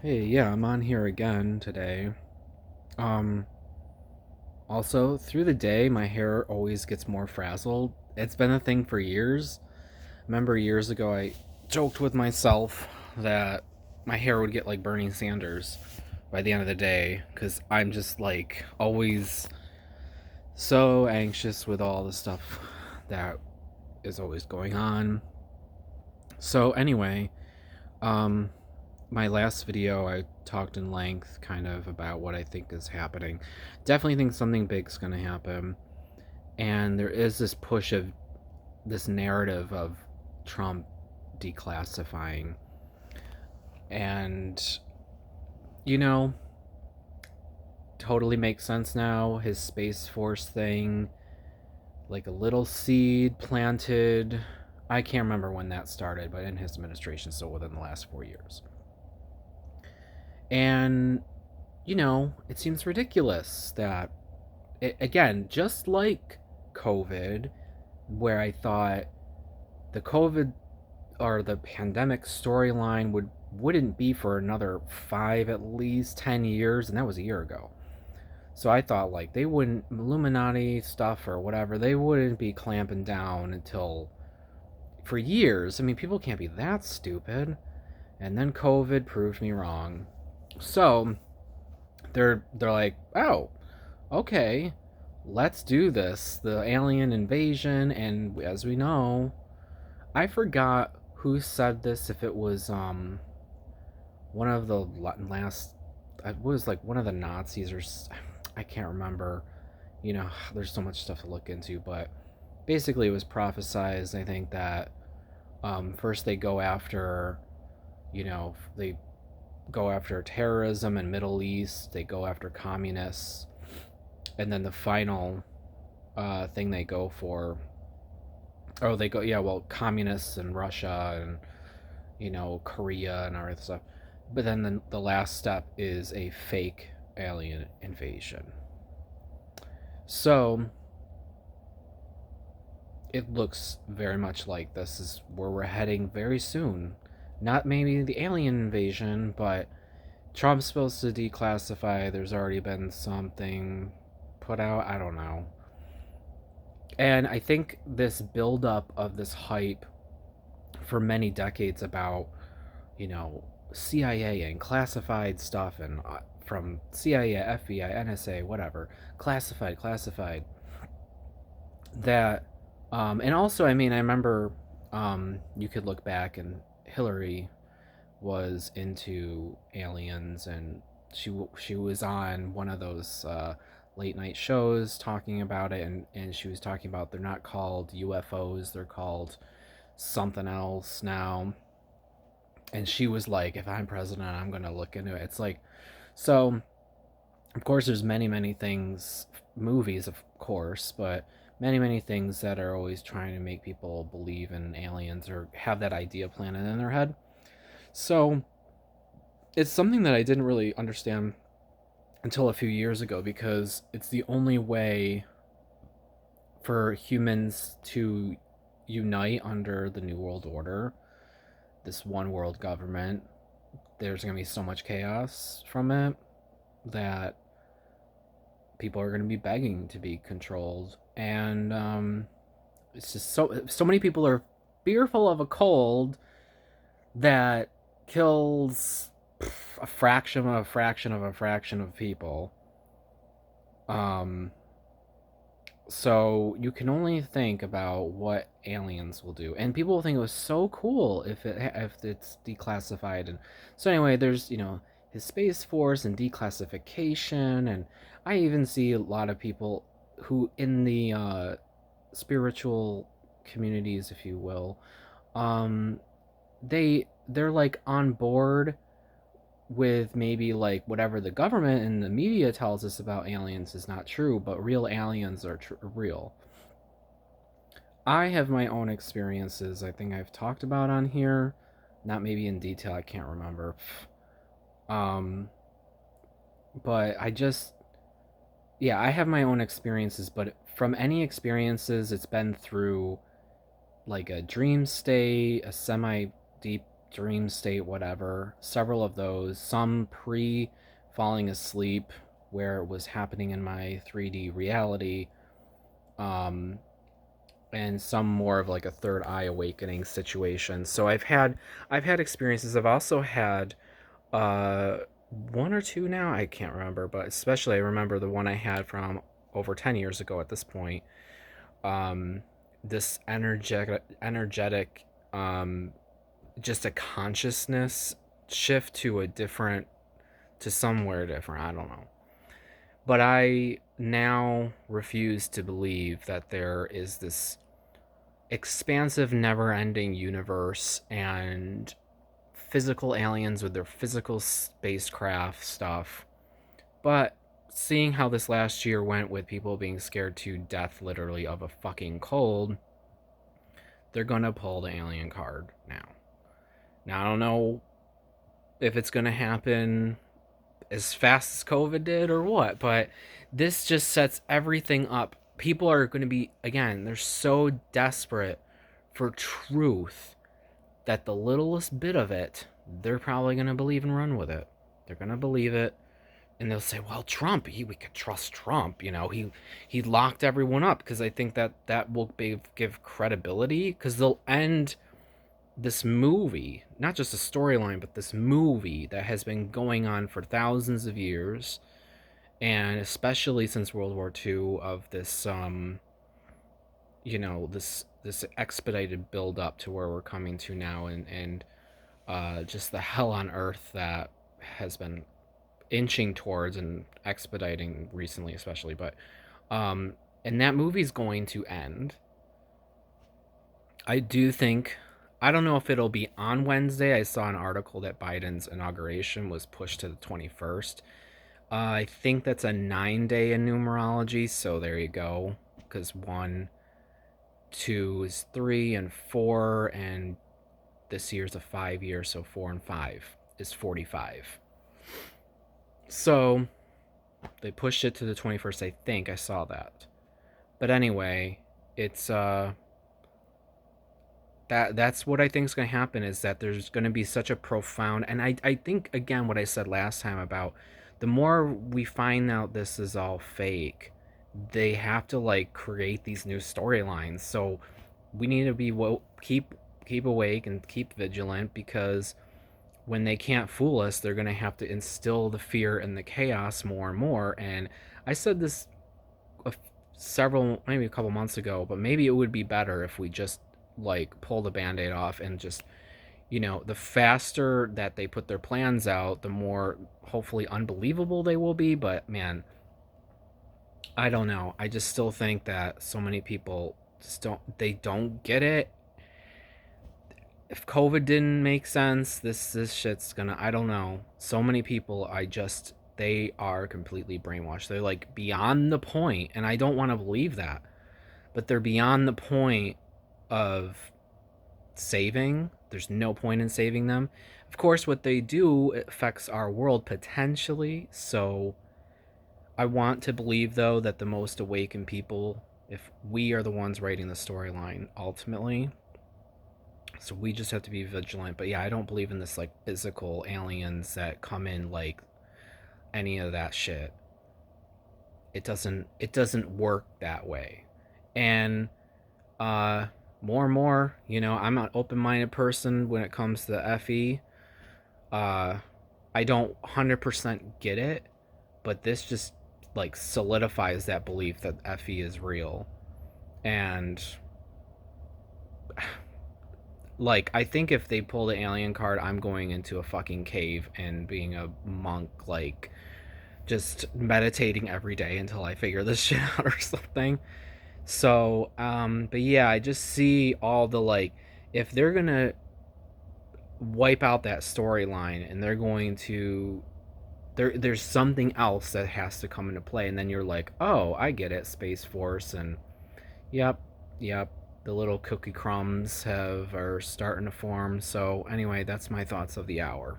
Hey, yeah, I'm on here again today. Um, Also, through the day, my hair always gets more frazzled. It's been a thing for years. Remember years ago, I joked with myself that my hair would get like Bernie Sanders by the end of the day because I'm just like always so anxious with all the stuff that is always going on. So, anyway, um, my last video, I talked in length kind of about what I think is happening. Definitely think something big's going to happen. And there is this push of this narrative of Trump declassifying. And, you know, totally makes sense now. His Space Force thing, like a little seed planted. I can't remember when that started, but in his administration, so within the last 4 years. And it seems ridiculous that, again, just like COVID, where I thought the COVID or the pandemic storyline wouldn't be for another 5, at least 10 years, and that was a year ago. So I thought like they wouldn't Illuminati stuff or whatever, they wouldn't be clamping down until for years. I mean, people can't be that stupid. And then COVID proved me wrong. So they're like, oh, okay, let's do this. The alien invasion, and as we know, I forgot who said this. If it was one of the last, it was like one of the Nazis or I can't remember. There's so much stuff to look into, but basically it was prophesized. I think that first they go after, they go after terrorism in Middle East. They go after communists, and then the final thing they go for. Oh, they go, yeah, well, communists in Russia and, Korea and all that stuff. But then the last step is a fake alien invasion. So it looks very much like this is where we're heading very soon. Not maybe the alien invasion, but Trump's supposed to declassify. There's already been something put out. I don't know. And I think this buildup of this hype for many decades about, you know, CIA and classified stuff and from CIA, FBI, NSA, whatever, classified, that, and also, I mean, I remember you could look back and Hillary was into aliens and she was on one of those late night shows talking about it, and she was talking about they're not called UFOs, they're called something else now. And she was like, if I'm president, I'm going to look into it. It's like, so of course there's many things, movies of course, but many things that are always trying to make people believe in aliens or have that idea planted in their head. So it's something that I didn't really understand until a few years ago, because it's the only way for humans to unite under the new world order, this one world government. There's going to be so much chaos from it that people are going to be begging to be controlled. And it's just so many people are fearful of a cold that kills a fraction of a fraction of a fraction of people. um so you can only think about what aliens will do, and people will think it was so cool if it's declassified. And so anyway, there's his Space Force and declassification, and I even see a lot of people who in the spiritual communities, if you will, um they're like on board with maybe like whatever the government and the media tells us about aliens is not true, but real aliens are real. I have my own experiences. I think I've talked about on here, not maybe in detail. I can't remember. Um, but yeah, I have my own experiences. But from any experiences, it's been through like a dream state, a semi deep dream state, whatever. Several of those, some pre falling asleep, where it was happening in my 3D reality, um, and some more of like a third eye awakening situation. So I've had experiences. I've also had uh, one or two now. I can't remember, but especially I remember the one I had from over 10 years ago at this point. Um, this energetic, um, just a consciousness shift to a different, to somewhere different. I don't know. But I now refuse to believe that there is this expansive, never ending universe and physical aliens with their physical spacecraft stuff. But seeing how this last year went with people being scared to death literally of a fucking cold, they're gonna pull the alien card now. Now I don't know if it's gonna happen as fast as COVID did or what, but this just sets everything up. People are going to be, again, they're so desperate for truth that the littlest bit of it, they're probably going to believe and run with it. They're going to believe it. And they'll say, well, Trump, we could trust Trump. He locked everyone up, because I think that will give credibility, because they'll end this movie, not just a storyline, but this movie that has been going on for thousands of years, and especially since World War II, of this, this expedited build up to where we're coming to now, and just the hell on earth that has been inching towards and expediting recently, especially. But and that movie's going to end. I do think, I don't know if it'll be on Wednesday. I saw an article that Biden's inauguration was pushed to the 21st. I think that's a 9 day in numerology, so there you go. Because 1, 2 is 3, and 4, and this year's a 5 year, so 4 and 5 is 45. So they pushed it to the 21st, I think. I saw that. But anyway, it's that's what I think is going to happen, is that there's going to be such a profound, and I think, again, what I said last time about the more we find out this is all fake, they have to like create these new storylines. So we need to be keep awake and keep vigilant, because when they can't fool us, they're going to have to instill the fear and the chaos more and more. And I said this several, maybe a couple months ago, but maybe it would be better if we just like pull the band-aid off, and just, the faster that they put their plans out, the more hopefully unbelievable they will be. But man, I don't know. I just still think that so many people just don't get it. If COVID didn't make sense, this shit's gonna, I don't know. So many people, they are completely brainwashed. They're like beyond the point, and I don't want to believe that, but they're beyond the point of saving. There's no point in saving them. Of course, what they do affects our world potentially. So I want to believe, though, that the most awakened people, if we are the ones writing the storyline ultimately, so we just have to be vigilant. But yeah, I don't believe in this like physical aliens that come in, like any of that shit. It doesn't work that way. And more and more, I'm an open-minded person when it comes to the FE. I don't 100% get it, but this just like solidifies that belief that FE is real. And like, I think if they pull the alien card, I'm going into a fucking cave and being a monk, like just meditating every day until I figure this shit out or something. So, but yeah, I just see all the like, if they're gonna wipe out that storyline, and they're going to, there's something else that has to come into play, and then you're like, oh, I get it, Space Force, and yep, yep, the little cookie crumbs are starting to form. So anyway, that's my thoughts of the hour.